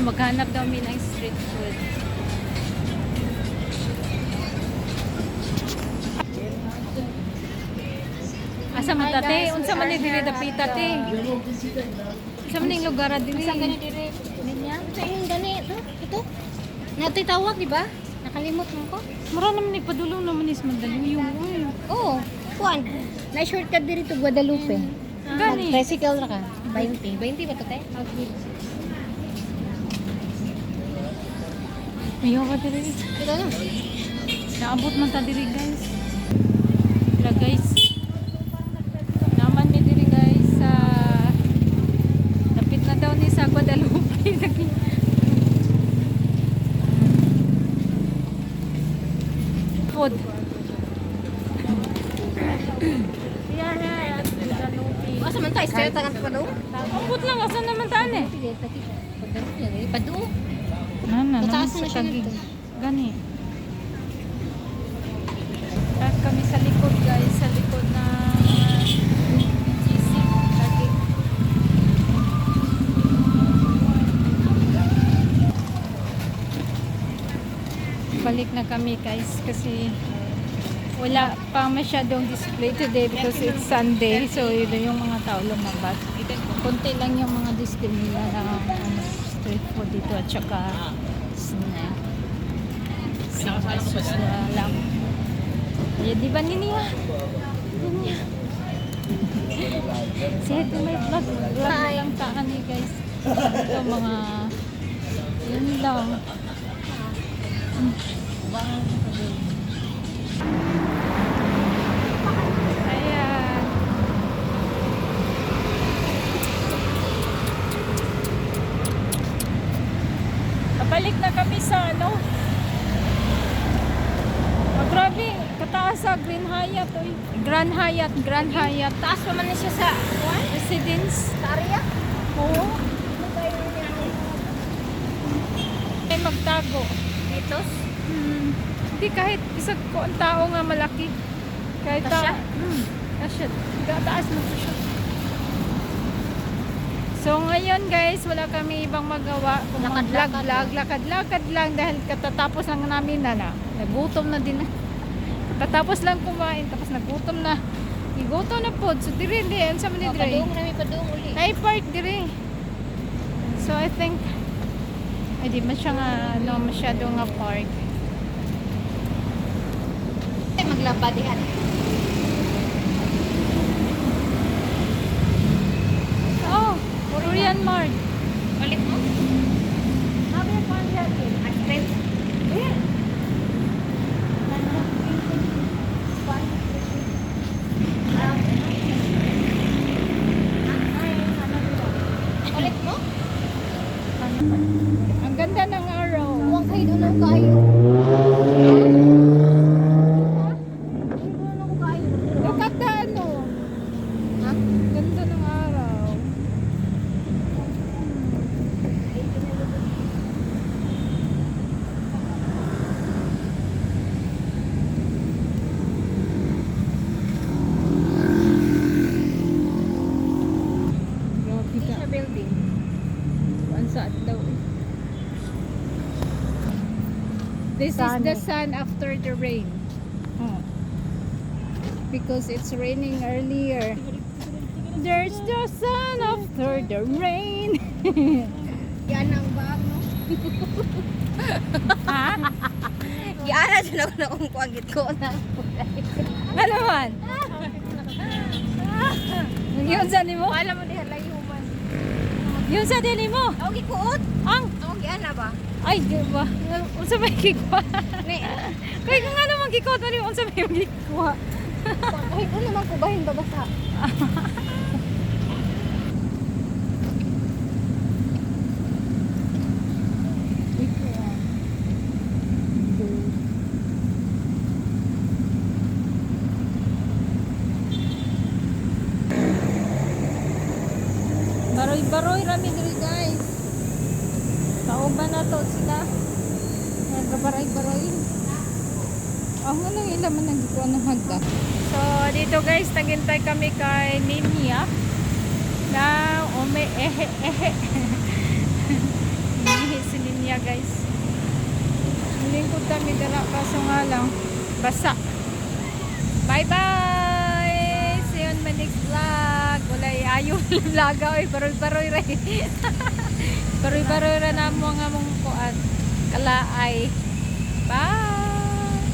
maghanap daw mi ng street food. Asa man tate? Unsa man ni diri dapita te? Unsa man ning lugar diri? Sa gani dire. Ninya. Sa yung gani ito. Ito. Natay tawag di ba? Nakalimot mo ko. Mura naman ni padulong naman is Mandaluyong. Oo. Kuan. Na shortcut diri to Guadalupe. Gani. Tricycle ra ka. 20. 20 ba to te? Ayaw ka diri. Ito na. Naabot man ta diri guys. Wala guys. Naman mi diri guys sa lapit na daw ni sa Guadalupe. Food. Asa man tayo? Straight tagan pa daw? Abot lang asan naman taan eh. Padu. Nana, Mataas naman na sa siya tagig. nito. Gani. At kami sa likod guys, sa likod ng GC tagig. Balik na kami guys kasi wala pa masyadong display today because it's Sunday. So yun yung mga tao lumabas. Konti lang yung mga display nila na street food dito at saka snack. Pesos lang. Ayan, di ba Ninia? Ninia. Say ito may vlog. Vlog lang taan eh guys. Ito mga yun lang. Ayan. Pabalik na kami sa ano. Oh, grabe, kataas sa Grand Hyatt. Oy. Grand Hyatt, Grand Hyatt. Taas pa man na siya sa kuan? Residence. Sa area? Oo. Ano ba yung niya? Ay magtago. Dito? Hindi kahit isa ko ang tao nga malaki. Kahit Kasya? Kasya. Taas mo siya. So ngayon guys, wala kami ibang magawa. Lakad-lakad lang dahil katatapos lang namin na. Nagutom na din. Katatapos lang kumain tapos nagutom na. Igutom na po. So dire din sa man dire. Padung nami padung uli. Ay park dire. So I think ay di man siya nga masyado nga park. Ay maglaba dihan. Oh, Korean Mart. Balik mo? Sabi ko ang dati. Actress. Balik mo? Ang ganda ng araw. Huwag kayo doon ang kayo. Look at the ano. Ha? Ganda ng araw. Grabe ka. Sa building. Ang saad daw. This is the sun after the rain. Because it's raining earlier. There's the sun after the rain. Yan ang bag, no? Ha? Yan na dyan ako na kung kuwagit ko na. Ano man? Yun sa mo? Alam mo dihan lang human. Yun sa dili mo? Ako gikuot. Ang? Ako yan na ba? Ay, di ba? Unsa may gikuha? Ne. Kaya kung ano mang gikuha, unsa may gikuha? Kahit ko naman kubahin babasa. Baroy-baroy rami diri guys. Kauban na to sila. Nagabaroy-baroy. Ang ano ila man nang gikuha ng hagda. So dito guys, naghintay kami kay Ninia na ehe. Nihis niya guys. Lingkod kami dala kaso nga lang basa. Bye bye. See you on my next vlog. Walay ayo vlog oy baroy-baroy ra. Baroy-baroy ra na mo nga mong kuan. Kalaay. Bye.